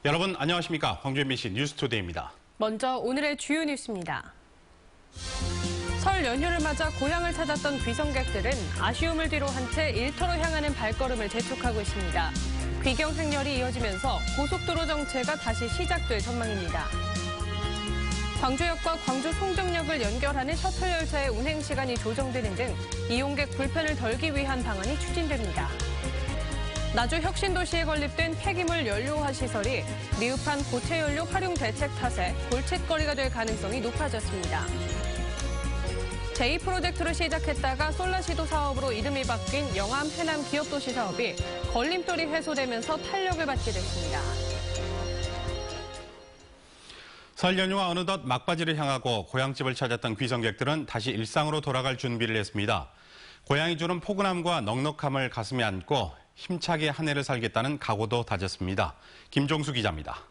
여러분 안녕하십니까? 광주 MBC 뉴스투데이입니다. 먼저 오늘의 주요 뉴스입니다. 설 연휴를 맞아 고향을 찾았던 귀성객들은 아쉬움을 뒤로 한 채 일터로 향하는 발걸음을 재촉하고 있습니다. 귀경 행렬이 이어지면서 고속도로 정체가 다시 시작될 전망입니다. 광주역과 광주 송정역을 연결하는 셔틀 열차의 운행 시간이 조정되는 등 이용객 불편을 덜기 위한 방안이 추진됩니다. 나주 혁신도시에 건립된 폐기물 연료화 시설이 미흡한 고체 연료 활용 대책 탓에 골칫거리가 될 가능성이 높아졌습니다. 제2프로젝트로 시작했다가 솔라시도 사업으로 이름이 바뀐 영암 해남 기업도시 사업이 걸림돌이 해소되면서 탄력을 받게 됐습니다. 설 연휴와 어느덧 막바지를 향하고 고향집을 찾았던 귀성객들은 다시 일상으로 돌아갈 준비를 했습니다. 고향이 주는 포근함과 넉넉함을 가슴에 안고 힘차게 한 해를 살겠다는 각오도 다졌습니다. 김종수 기자입니다.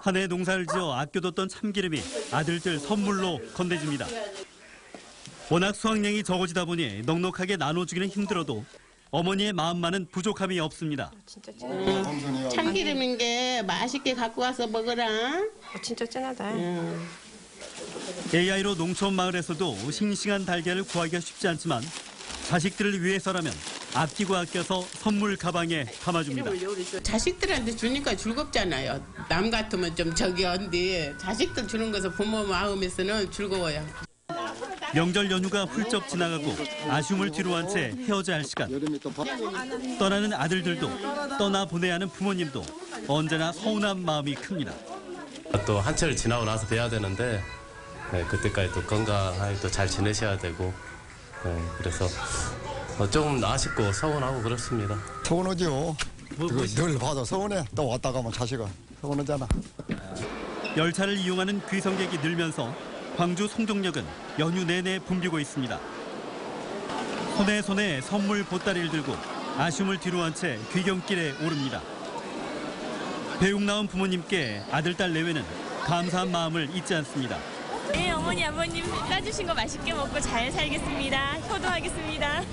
한 해 농사를 지어 아껴뒀던 참기름이 아들들 선물로 건네집니다. 워낙 수확량이 적어지다 보니 넉넉하게 나눠주기는 힘들어도 어머니의 마음만은 부족함이 없습니다. 참기름인 게 맛있게 갖고 와서 먹어라. 진짜 찐하다. AI로 농촌 마을에서도 싱싱한 달걀을 구하기가 쉽지 않지만 자식들을 위해서라면 아끼고 아껴서 선물 가방에 담아줍니다. 자식들한테 주니까 즐겁잖아요. 남 같으면 좀 저기 한데 자식들 주는 것은 부모 마음에서는 즐거워요. 명절 연휴가 훌쩍 지나가고 아쉬움을 뒤로 한 채 헤어져야 할 시간. 떠나는 아들들도 떠나보내야 하는 부모님도 언제나 서운한 마음이 큽니다. 또 한철 지나고 나서 뵈야 되는데 그때까지 또 건강하게 또 잘 지내셔야 되고 그래서 조금 아쉽고 서운하고 그렇습니다. 서운하죠. 늘 봐도 서운해. 또 왔다 가면 자식은 서운하잖아. 열차를 이용하는 귀성객이 늘면서 광주 송정역은 연휴 내내 붐비고 있습니다. 손에 손에 선물 보따리를 들고 아쉬움을 뒤로 한 채 귀경길에 오릅니다. 배웅 나온 부모님께 아들, 딸 내외는 감사한 마음을 잊지 않습니다. 네, 어머니, 아버님 따주신 거 맛있게 먹고 잘 살겠습니다. 효도하겠습니다.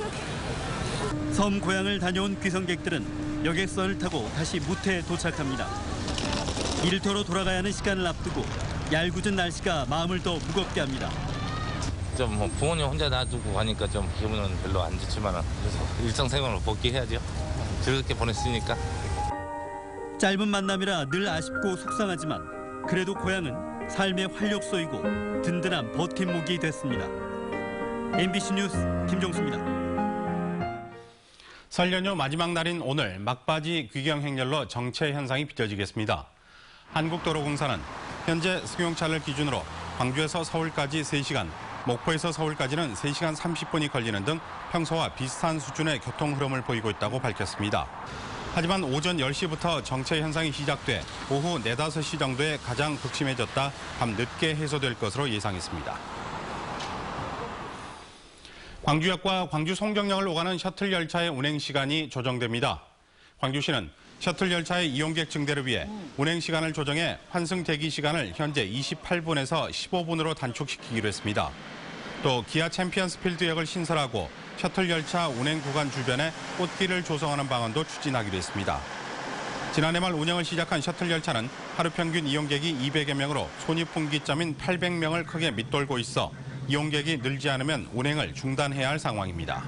섬 고향을 다녀온 귀성객들은 여객선을 타고 다시 무태에 도착합니다. 일터로 돌아가야 하는 시간을 앞두고 얄궂은 날씨가 마음을 더 무겁게 합니다. 좀 부모님 혼자 놔두고 가니까 좀 기분은 별로 안 좋지만 그래서 일상생활로 복귀해야죠. 즐겁게 보냈으니까. 짧은 만남이라 늘 아쉽고 속상하지만 그래도 고향은 삶의 활력소이고 든든한 버팀목이 됐습니다. MBC 뉴스 김종수입니다. 설 연휴 마지막 날인 오늘 막바지 귀경 행렬로 정체 현상이 빚어지겠습니다. 한국도로공사는 현재 승용차를 기준으로 광주에서 서울까지 3시간, 목포에서 서울까지는 3시간 30분이 걸리는 등 평소와 비슷한 수준의 교통 흐름을 보이고 있다고 밝혔습니다. 하지만 오전 10시부터 정체 현상이 시작돼 오후 4, 5시 정도에 가장 극심해졌다 밤 늦게 해소될 것으로 예상했습니다. 광주역과 광주 송정역을 오가는 셔틀 열차의 운행 시간이 조정됩니다. 광주시는 셔틀 열차의 이용객 증대를 위해 운행 시간을 조정해 환승 대기 시간을 현재 28분에서 15분으로 단축시키기로 했습니다. 또 기아 챔피언스 필드역을 신설하고 셔틀 열차 운행 구간 주변에 꽃길을 조성하는 방안도 추진하기로 했습니다. 지난해 말 운영을 시작한 셔틀 열차는 하루 평균 이용객이 200여 명으로 손익분기점인 800명을 크게 밑돌고 있어 이용객이 늘지 않으면 운행을 중단해야 할 상황입니다.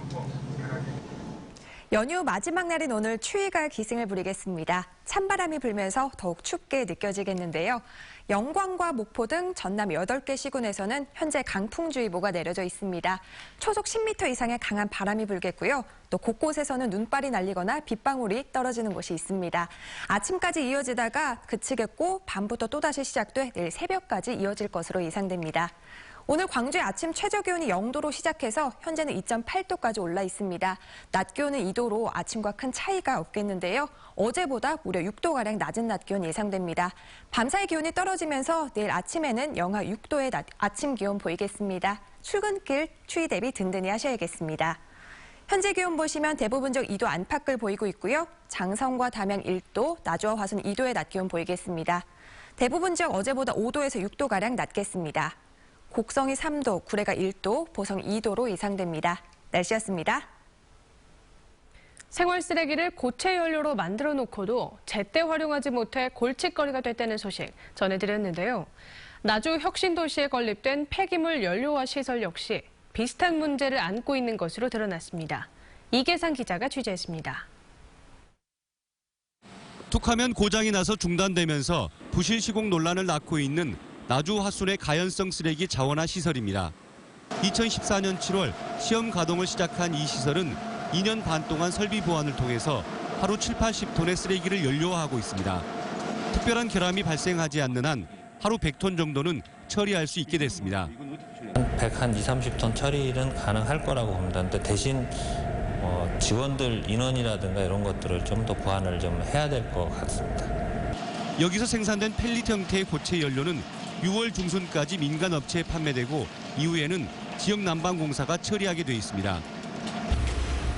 연휴 마지막 날인 오늘 추위가 기승을 부리겠습니다. 찬바람이 불면서 더욱 춥게 느껴지겠는데요. 영광과 목포 등 전남 8개 시군에서는 현재 강풍주의보가 내려져 있습니다. 초속 10m 이상의 강한 바람이 불겠고요. 또 곳곳에서는 눈발이 날리거나 빗방울이 떨어지는 곳이 있습니다. 아침까지 이어지다가 그치겠고 밤부터 또다시 시작돼 내일 새벽까지 이어질 것으로 예상됩니다. 오늘 광주의 아침 최저기온이 0도로 시작해서 현재는 2.8도까지 올라 있습니다. 낮 기온은 2도로 아침과 큰 차이가 없겠는데요. 어제보다 무려 6도가량 낮은 낮 기온 예상됩니다. 밤사이 기온이 떨어지면서 내일 아침에는 영하 6도의 아침 기온 보이겠습니다. 출근길 추위 대비 든든히 하셔야겠습니다. 현재 기온 보시면 대부분적 2도 안팎을 보이고 있고요. 장성과 담양 1도, 나주와 화순 2도의 낮 기온 보이겠습니다. 대부분 지역 어제보다 5도에서 6도가량 낮겠습니다. 곡성이 3도, 구례가 1도, 보성 2도로 예상됩니다. 날씨였습니다. 생활 쓰레기를 고체 연료로 만들어 놓고도 제때 활용하지 못해 골칫거리가 됐다는 소식 전해드렸는데요. 나주 혁신도시에 건립된 폐기물 연료화 시설 역시 비슷한 문제를 안고 있는 것으로 드러났습니다. 이계상 기자가 취재했습니다. 툭하면 고장이 나서 중단되면서 부실 시공 논란을 낳고 있는 나주 화순의 가연성 쓰레기 자원화 시설입니다. 2014년 7월 시험 가동을 시작한 이 시설은 2년 반 동안 설비 보완을 통해서 하루 7, 80톤의 쓰레기를 연료화하고 있습니다. 특별한 결함이 발생하지 않는 한 하루 100톤 정도는 처리할 수 있게 됐습니다. 100한 2, 30톤 처리는 가능할 거라고 봅니다. 근데 대신 직원들 인원이라든가 이런 것들을 좀 더 보완을 좀 해야 될 것 같습니다. 여기서 생산된 펠릿 형태의 고체 연료는 6월 중순까지 민간 업체에 판매되고 이후에는 지역 난방공사가 처리하게 돼 있습니다.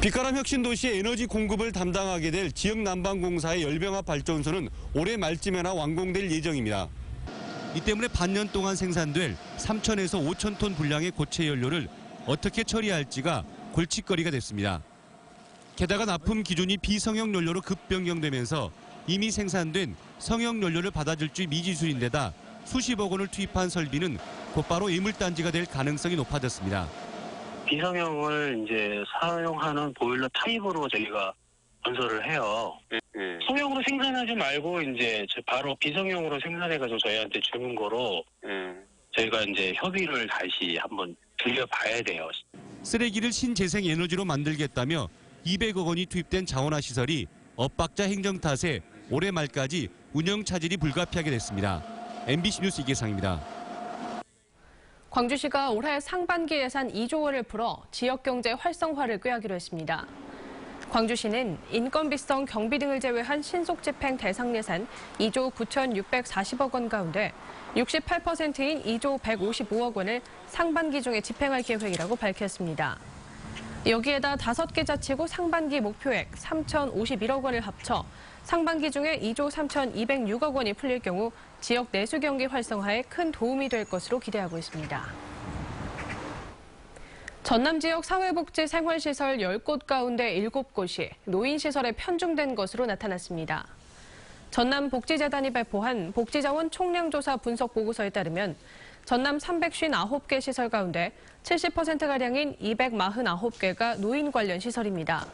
빛가람 혁신도시의 에너지 공급을 담당하게 될 지역 난방공사의 열병합 발전소는 올해 말쯤에나 완공될 예정입니다. 이 때문에 반년 동안 생산될 3,000에서 5,000톤 분량의 고체 연료를 어떻게 처리할지가 골칫거리가 됐습니다. 게다가 납품 기준이 비성형 연료로 급 변경되면서 이미 생산된 성형 연료를 받아줄 줄 미지수인데다 수십억 원을 투입한 설비는 곧바로 예물단지가 될 가능성이 높아졌습니다. 비성형을 이제 사용하는 보일러 타입으로 저희가 건설을 해요. 성형으로 생산하지 말고 이제 바로 비성형으로 생산해가지고 저희한테 주는 거로 저희가 이제 협의를 다시 한번 들려봐야 돼요. 쓰레기를 신재생 에너지로 만들겠다며 200억 원이 투입된 자원화 시설이 엇박자 행정 탓에 올해 말까지 운영 차질이 불가피하게 됐습니다. MBC 뉴스 이계상입니다. 광주시가 올해 상반기 예산 2조 원을 풀어 지역경제 활성화를 꾀하기로 했습니다. 광주시는 인건비성 경비 등을 제외한 신속집행 대상 예산 2조 9,640억 원 가운데 68%인 2조 155억 원을 상반기 중에 집행할 계획이라고 밝혔습니다. 여기에다 5개 자치구 상반기 목표액 3,051억 원을 합쳐 상반기 중에 2조 3,206억 원이 풀릴 경우 지역 내수 경기 활성화에 큰 도움이 될 것으로 기대하고 있습니다. 전남 지역 사회복지 생활시설 10곳 가운데 7곳이 노인시설에 편중된 것으로 나타났습니다. 전남복지재단이 발표한 복지자원 총량조사 분석 보고서에 따르면 전남 359개 시설 가운데 70%가량인 249개가 노인 관련 시설입니다.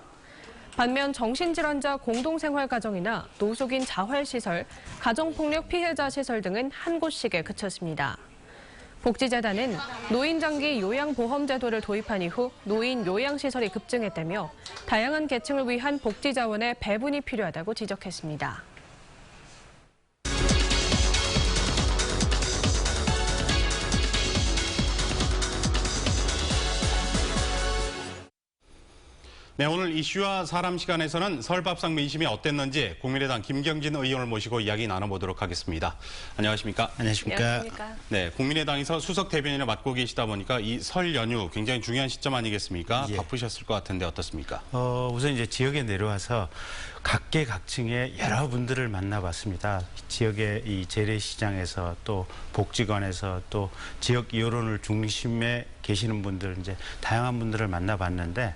반면 정신질환자 공동생활가정이나 노숙인 자활시설, 가정폭력 피해자 시설 등은 한 곳씩에 그쳤습니다. 복지재단은 노인장기 요양보험제도를 도입한 이후 노인 요양시설이 급증했다며 다양한 계층을 위한 복지자원의 배분이 필요하다고 지적했습니다. 네, 오늘 이슈와 사람 시간에서는 설 밥상 민심이 어땠는지 국민의당 김경진 의원을 모시고 이야기 나눠보도록 하겠습니다. 안녕하십니까? 안녕하십니까? 네, 국민의당에서 수석 대변인을 맡고 계시다 보니까 이 설 연휴 굉장히 중요한 시점 아니겠습니까? 예. 바쁘셨을 것 같은데 어떻습니까? 우선 이제 지역에 내려와서 각계각층의 여러분들을 만나봤습니다. 지역의 이 재래시장에서 또 복지관에서 또 지역 여론을 중심에 계시는 분들 이제 다양한 분들을 만나봤는데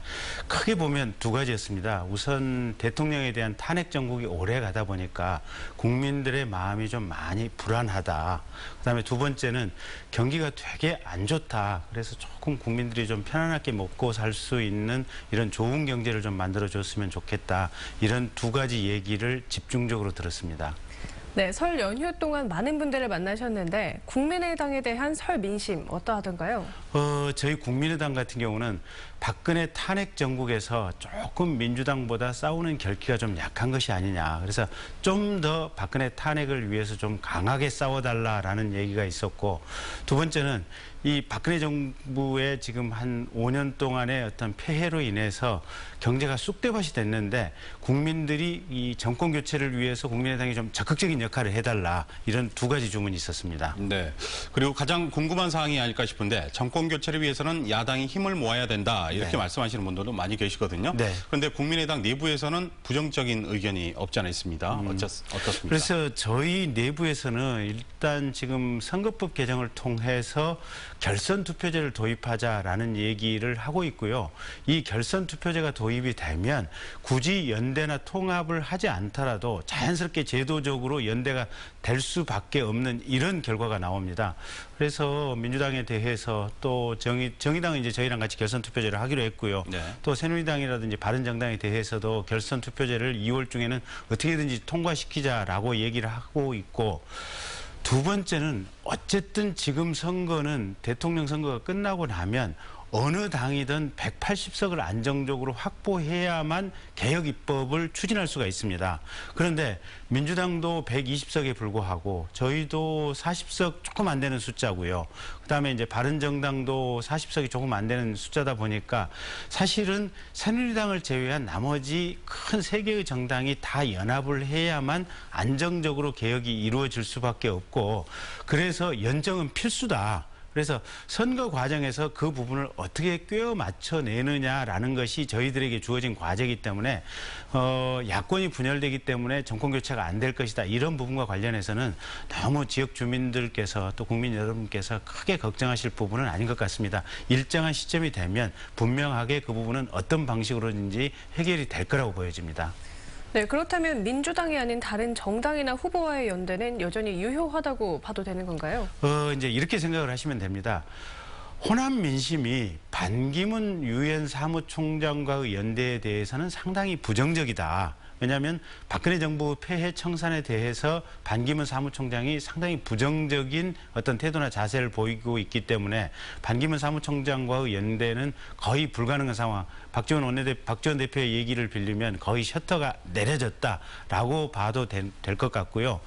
크게 보면 두 가지였습니다. 우선 대통령에 대한 탄핵 정국이 오래 가다 보니까 국민들의 마음이 좀 많이 불안하다. 그다음에 두 번째는 경기가 되게 안 좋다. 그래서 조금 국민들이 좀 편안하게 먹고 살 수 있는 이런 좋은 경제를 좀 만들어줬으면 좋겠다. 이런 두 가지 얘기를 집중적으로 들었습니다. 네, 설 연휴 동안 많은 분들을 만나셨는데 국민의당에 대한 설 민심 어떠하던가요? 저희 국민의당 같은 경우는 박근혜 탄핵 정국에서 조금 민주당보다 싸우는 결기가 좀 약한 것이 아니냐. 그래서 좀 더 박근혜 탄핵을 위해서 좀 강하게 싸워달라라는 얘기가 있었고, 두 번째는 이 박근혜 정부의 지금 한 5년 동안의 어떤 폐해로 인해서 경제가 쑥대밭이 됐는데 국민들이 이 정권 교체를 위해서 국민의당이 좀 적극적인 역할을 해달라, 이런 두 가지 주문이 있었습니다. 네. 그리고 가장 궁금한 사항이 아닐까 싶은데 정권 교체를 위해서는 야당이 힘을 모아야 된다. 된다 이렇게 네. 말씀하시는 분들도 많이 계시거든요. 네. 그런데 국민의당 내부에서는 부정적인 의견이 없지 않아 있습니다. 어떻습니까? 그래서 저희 내부에서는 일단 지금 선거법 개정을 통해서 결선 투표제를 도입하자라는 얘기를 하고 있고요. 이 결선 투표제가 도입이 되면 굳이 연대나 통합을 하지 않더라도 자연스럽게 제도적으로 연대가 될 수밖에 없는 이런 결과가 나옵니다. 그래서 민주당에 대해서 또 정의당은 이제 저희랑 같이 결선 투표제를 하기로 했고요. 네. 또 새누리당이라든지 바른정당에 대해서도 결선 투표제를 2월 중에는 어떻게든지 통과시키자라고 얘기를 하고 있고, 두 번째는 어쨌든 지금 선거는 대통령 선거가 끝나고 나면 어느 당이든 180석을 안정적으로 확보해야만 개혁 입법을 추진할 수가 있습니다. 그런데 민주당도 120석에 불과하고 저희도 40석 조금 안 되는 숫자고요. 그다음에 이제 바른정당도 40석이 조금 안 되는 숫자다 보니까 사실은 새누리당을 제외한 나머지 큰 3개의 정당이 다 연합을 해야만 안정적으로 개혁이 이루어질 수밖에 없고, 그래서 연정은 필수다. 그래서 선거 과정에서 그 부분을 어떻게 꿰어 맞춰내느냐라는 것이 저희들에게 주어진 과제이기 때문에 야권이 분열되기 때문에 정권 교체가 안 될 것이다. 이런 부분과 관련해서는 너무 지역 주민들께서 또 국민 여러분께서 크게 걱정하실 부분은 아닌 것 같습니다. 일정한 시점이 되면 분명하게 그 부분은 어떤 방식으로든지 해결이 될 거라고 보여집니다. 네, 그렇다면 민주당이 아닌 다른 정당이나 후보와의 연대는 여전히 유효하다고 봐도 되는 건가요? 이제 이렇게 생각을 하시면 됩니다. 호남 민심이 반기문 유엔 사무총장과의 연대에 대해서는 상당히 부정적이다. 왜냐하면 박근혜 정부 폐해 청산에 대해서 반기문 사무총장이 상당히 부정적인 어떤 태도나 자세를 보이고 있기 때문에 반기문 사무총장과의 연대는 거의 불가능한 상황. 박지원 대표의 얘기를 빌리면 거의 셔터가 내려졌다라고 봐도 될 것 같고요.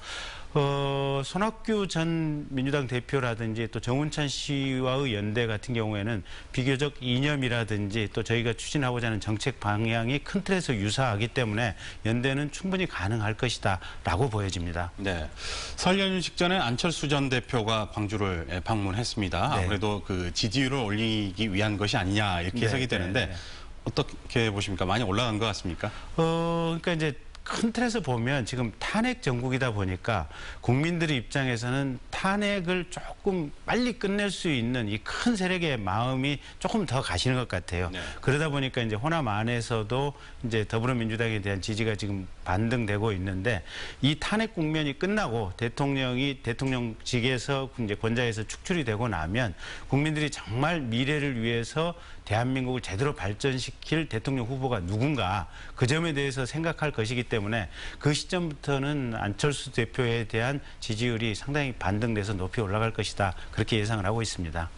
손학규 전 민주당 대표라든지 또 정운찬 씨와의 연대 같은 경우에는 비교적 이념이라든지 또 저희가 추진하고자 하는 정책 방향이 큰 틀에서 유사하기 때문에 연대는 충분히 가능할 것이다라고 보여집니다. 네, 설 연휴 직전에 안철수 전 대표가 광주를 방문했습니다. 네. 아무래도 그 지지율을 올리기 위한 것이 아니냐 이렇게 해석이 되는데 어떻게 보십니까? 많이 올라간 것 같습니까? 그러니까 이제 큰 틀에서 보면 지금 탄핵 정국이다 보니까 국민들의 입장에서는 탄핵을 조금 빨리 끝낼 수 있는 이 큰 세력의 마음이 조금 더 가시는 것 같아요. 네. 그러다 보니까 이제 호남 안에서도 이제 더불어민주당에 대한 지지가 지금 반등되고 있는데, 이 탄핵 국면이 끝나고 대통령이 대통령직에서 이제 권좌에서 축출이 되고 나면 국민들이 정말 미래를 위해서 대한민국을 제대로 발전시킬 대통령 후보가 누군가, 그 점에 대해서 생각할 것이기 때문에 그 시점부터는 안철수 대표에 대한 지지율이 상당히 반등돼서 높이 올라갈 것이다. 그렇게 예상을 하고 있습니다.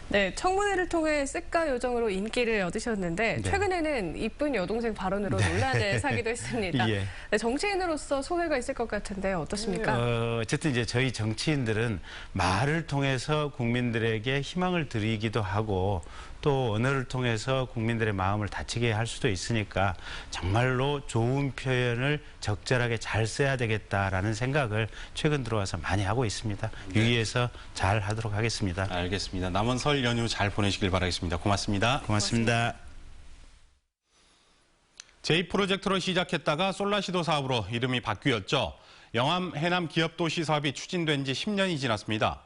네, 청문회를 통해 쓱가 요정으로 인기를 얻으셨는데 최근에는 이쁜 여동생 발언으로 논란을 사기도 했습니다. 예. 네, 정치인으로서 소회가 있을 것 같은데 어떻습니까? 어쨌든 이제 저희 정치인들은 말을 통해서 국민들에게 희망을 드리기도 하고 또 언어를 통해서 국민들의 마음을 다치게 할 수도 있으니까 정말로 좋은 표현을 적절하게 잘 써야 되겠다라는 생각을 최근 들어와서 많이 하고 있습니다. 유의해서 잘 하도록 하겠습니다. 알겠습니다. 남은 설 연휴 잘 보내시길 바라겠습니다. 고맙습니다. 고맙습니다. 제2프로젝트로 시작했다가 솔라시도 사업으로 이름이 바뀌었죠. 영암 해남 기업도시 사업이 추진된 지 10년이 지났습니다.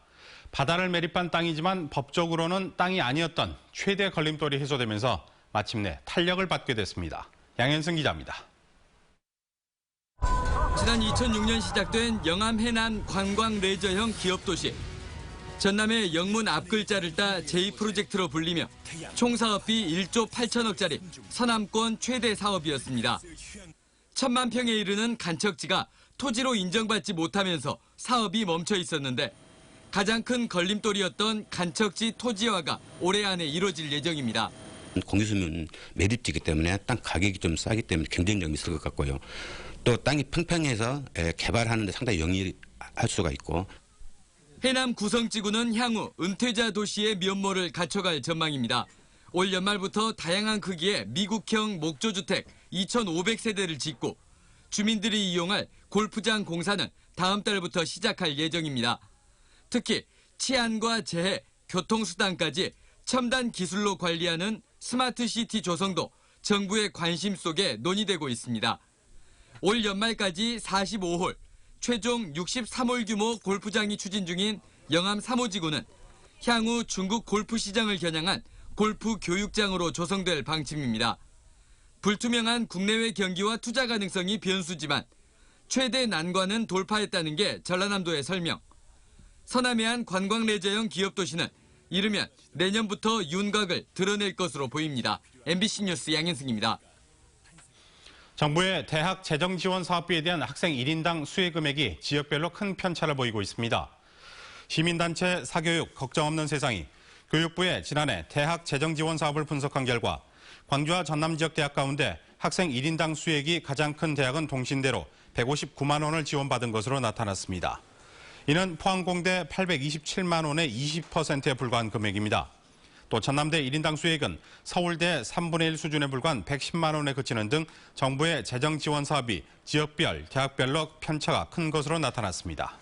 바다를 매립한 땅이지만 법적으로는 땅이 아니었던 최대 걸림돌이 해소되면서 마침내 탄력을 받게 됐습니다. 양현승 기자입니다. 지난 2006년 시작된 영암 해남 관광 레저형 기업도시. 전남의 영문 앞글자를 따 제2프로젝트로 불리며 총 사업비 1조 8천억짜리 서남권 최대 사업이었습니다. 1,000만 평에 이르는 간척지가 토지로 인정받지 못하면서 사업이 멈춰 있었는데 가장 큰 걸림돌이었던 간척지 토지화가 올해 안에 이루어질 예정입니다. 공유수면 매립지이기 때문에 땅 가격이 좀 싸기 때문에 경쟁력이 있을 것 같고요. 또 땅이 평평해서 개발하는 데 상당히 용이할 수가 있고. 해남 구성지구는 향후 은퇴자 도시의 면모를 갖춰갈 전망입니다. 올 연말부터 다양한 크기의 미국형 목조주택 2,500세대를 짓고 주민들이 이용할 골프장 공사는 다음 달부터 시작할 예정입니다. 특히 치안과 재해, 교통수단까지 첨단 기술로 관리하는 스마트시티 조성도 정부의 관심 속에 논의되고 있습니다. 올 연말까지 45홀, 최종 63홀 규모 골프장이 추진 중인 영암 3호지구는 향후 중국 골프 시장을 겨냥한 골프 교육장으로 조성될 방침입니다. 불투명한 국내외 경기와 투자 가능성이 변수지만 최대 난관은 돌파했다는 게 전라남도의 설명. 서남해안 관광레저형 기업도시는 이르면 내년부터 윤곽을 드러낼 것으로 보입니다. MBC 뉴스 양현승입니다. 정부의 대학 재정 지원 사업비에 대한 학생 1인당 수혜 금액이 지역별로 큰 편차를 보이고 있습니다. 시민단체 사교육 걱정 없는 세상이 교육부의 지난해 대학 재정 지원 사업을 분석한 결과 광주와 전남 지역 대학 가운데 학생 1인당 수액이 가장 큰 대학은 동신대로 159만 원을 지원받은 것으로 나타났습니다. 이는 포항공대 827만 원의 20%에 불과한 금액입니다. 또 전남대 1인당 수액은 서울대 3분의 1 수준에 불과한 110만 원에 그치는 등 정부의 재정 지원 사업이 지역별, 대학별로 편차가 큰 것으로 나타났습니다.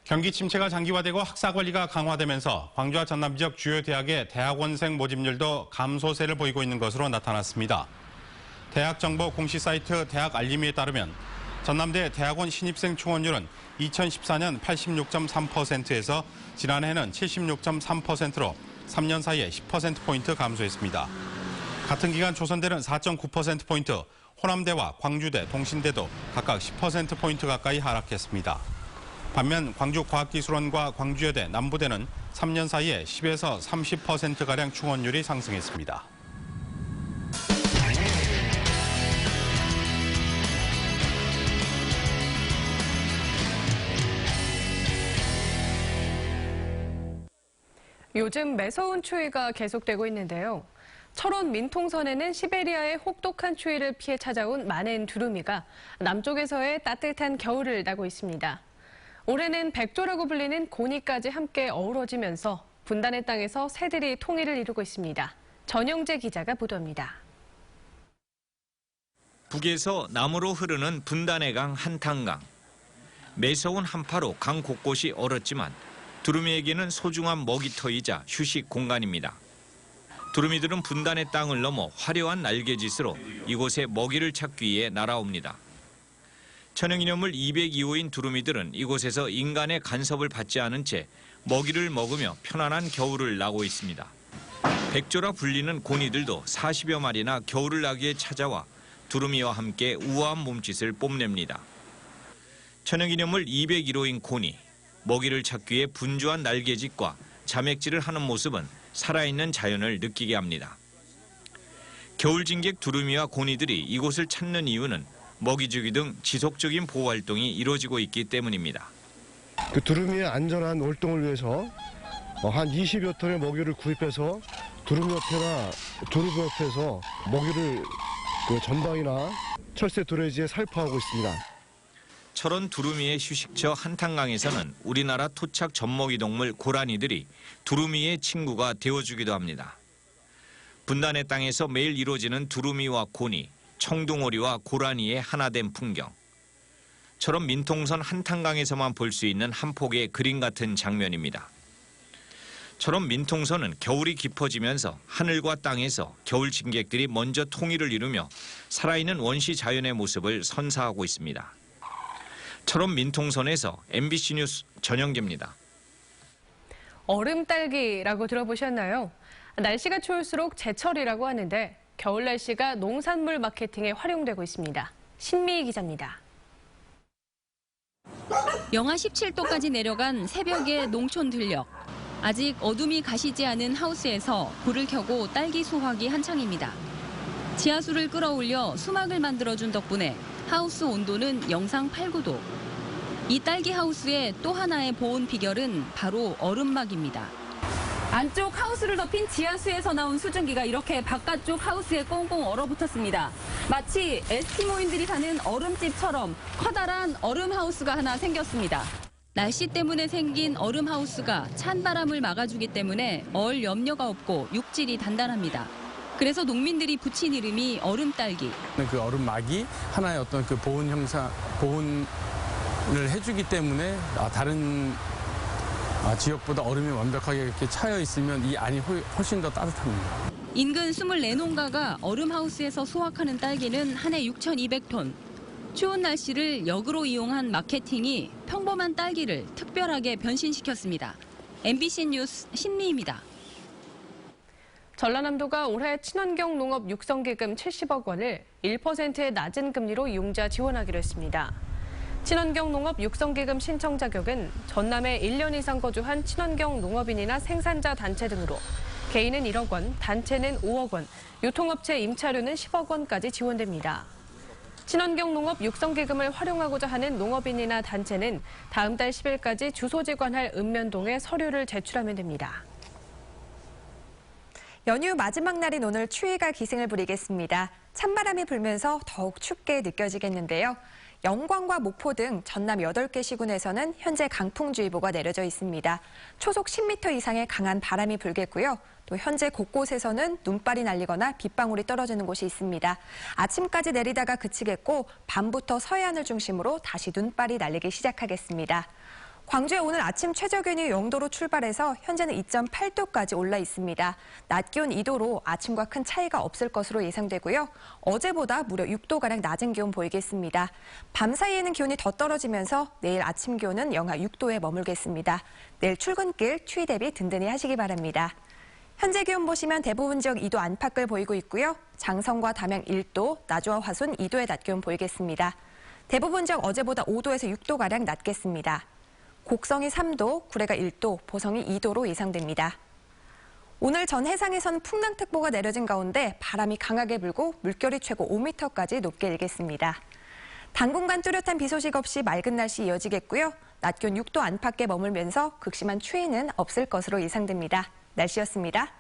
경기 침체가 장기화되고 학사 관리가 강화되면서 광주와 전남 지역 주요 대학의 대학원생 모집률도 감소세를 보이고 있는 것으로 나타났습니다. 대학 정보 공시 사이트 대학 알림이에 따르면 전남대 대학원 신입생 충원율은 2014년 86.3%에서 지난해는 76.3%로 3년 사이에 10%포인트 감소했습니다. 같은 기간 조선대는 4.9%포인트, 호남대와 광주대, 동신대도 각각 10%포인트 가까이 하락했습니다. 반면 광주과학기술원과 광주여대, 남부대는 3년 사이에 10에서 30%가량 충원율이 상승했습니다. 요즘 매서운 추위가 계속되고 있는데요. 철원 민통선에는 시베리아의 혹독한 추위를 피해 찾아온 많은 두루미가 남쪽에서의 따뜻한 겨울을 나고 있습니다. 올해는 백조라고 불리는 고니까지 함께 어우러지면서 분단의 땅에서 새들이 통일을 이루고 있습니다. 전영재 기자가 보도합니다. 북에서 남으로 흐르는 분단의 강 한탄강. 매서운 한파로 강 곳곳이 얼었지만 두루미에게는 소중한 먹이터이자 휴식 공간입니다. 두루미들은 분단의 땅을 넘어 화려한 날개짓으로 이곳에 먹이를 찾기 위해 날아옵니다. 천연기념물 202호인 두루미들은 이곳에서 인간의 간섭을 받지 않은 채 먹이를 먹으며 편안한 겨울을 나고 있습니다. 백조라 불리는 고니들도 40여 마리나 겨울을 나기에 찾아와 두루미와 함께 우아한 몸짓을 뽐냅니다. 천연기념물 201호인 고니, 먹이를 찾기 위해 분주한 날개짓과 자맥질을 하는 모습은 살아있는 자연을 느끼게 합니다. 겨울 진객 두루미와 고니들이 이곳을 찾는 이유는 먹이 주기 등 지속적인 보호 활동이 이루어지고 있기 때문입니다. 그 두루미의 안전한 활동을 위해서 한 20여 톤의 먹이를 구입해서 두루미협회나 두루미협회에서 먹이를 그 전방이나 철새 두레지에 살포하고 있습니다. 철원 두루미의 휴식처 한탄강에서는 우리나라 토착 젖먹이 동물 고라니들이 두루미의 친구가 되어주기도 합니다. 분단의 땅에서 매일 이루어지는 두루미와 고니, 청둥오리와 고라니의 하나된 풍경. 철원 민통선 한탄강에서만 볼 수 있는 한 폭의 그림 같은 장면입니다. 철원 민통선은 겨울이 깊어지면서 하늘과 땅에서 겨울 진객들이 먼저 통일을 이루며 살아있는 원시 자연의 모습을 선사하고 있습니다. 철원 민통선에서 MBC 뉴스 전영재입니다. 얼음딸기라고 들어보셨나요? 날씨가 추울수록 제철이라고 하는데 겨울 날씨가 농산물 마케팅에 활용되고 있습니다. 신미희 기자입니다. 영하 17도까지 내려간 새벽의 농촌 들녘. 아직 어둠이 가시지 않은 하우스에서 불을 켜고 딸기 수확이 한창입니다. 지하수를 끌어올려 수막을 만들어준 덕분에 하우스 온도는 영상 8, 9도. 이 딸기 하우스의 또 하나의 보온 비결은 바로 얼음막입니다. 안쪽 하우스를 덮인 지하수에서 나온 수증기가 이렇게 바깥쪽 하우스에 꽁꽁 얼어붙었습니다. 마치 에스키모인들이 사는 얼음집처럼 커다란 얼음 하우스가 하나 생겼습니다. 날씨 때문에 생긴 얼음 하우스가 찬 바람을 막아주기 때문에 얼 염려가 없고 육질이 단단합니다. 그래서 농민들이 붙인 이름이 얼음딸기. 그 얼음막이 하나의 어떤 그 보온을 해주기 때문에 다른 지역보다 얼음이 완벽하게 이렇게 차여 있으면 이 안이 훨씬 더 따뜻합니다. 인근 24농가가 얼음하우스에서 수확하는 딸기는 한 해 6,200톤. 추운 날씨를 역으로 이용한 마케팅이 평범한 딸기를 특별하게 변신시켰습니다. MBC 뉴스 신미입니다. 전라남도가 올해 친환경 농업 육성기금 70억 원을 1%의 낮은 금리로 이용자 지원하기로 했습니다. 친환경 농업 육성기금 신청 자격은 전남에 1년 이상 거주한 친환경 농업인이나 생산자 단체 등으로 개인은 1억 원, 단체는 5억 원, 유통업체 임차료는 10억 원까지 지원됩니다. 친환경 농업 육성기금을 활용하고자 하는 농업인이나 단체는 다음 달 10일까지 주소지 관할 읍면동에 서류를 제출하면 됩니다. 연휴 마지막 날인 오늘 추위가 기승을 부리겠습니다. 찬바람이 불면서 더욱 춥게 느껴지겠는데요. 영광과 목포 등 전남 8개 시군에서는 현재 강풍주의보가 내려져 있습니다. 초속 10m 이상의 강한 바람이 불겠고요. 또 현재 곳곳에서는 눈발이 날리거나 빗방울이 떨어지는 곳이 있습니다. 아침까지 내리다가 그치겠고 밤부터 서해안을 중심으로 다시 눈발이 날리기 시작하겠습니다. 광주에 오늘 아침 최저기온이 0도로 출발해서 현재는 2.8도까지 올라 있습니다. 낮 기온 2도로 아침과 큰 차이가 없을 것으로 예상되고요. 어제보다 무려 6도가량 낮은 기온 보이겠습니다. 밤 사이에는 기온이 더 떨어지면서 내일 아침 기온은 영하 6도에 머물겠습니다. 내일 출근길 추위 대비 든든히 하시기 바랍니다. 현재 기온 보시면 대부분 지역 2도 안팎을 보이고 있고요. 장성과 담양 1도, 나주와 화순 2도의 낮 기온 보이겠습니다. 대부분 지역 어제보다 5도에서 6도가량 낮겠습니다. 곡성이 3도, 구례가 1도, 보성이 2도로 예상됩니다. 오늘 전 해상에선 풍랑특보가 내려진 가운데 바람이 강하게 불고 물결이 최고 5m까지 높게 일겠습니다. 당분간 뚜렷한 비 소식 없이 맑은 날씨 이어지겠고요. 낮 기온 6도 안팎에 머물면서 극심한 추위는 없을 것으로 예상됩니다. 날씨였습니다.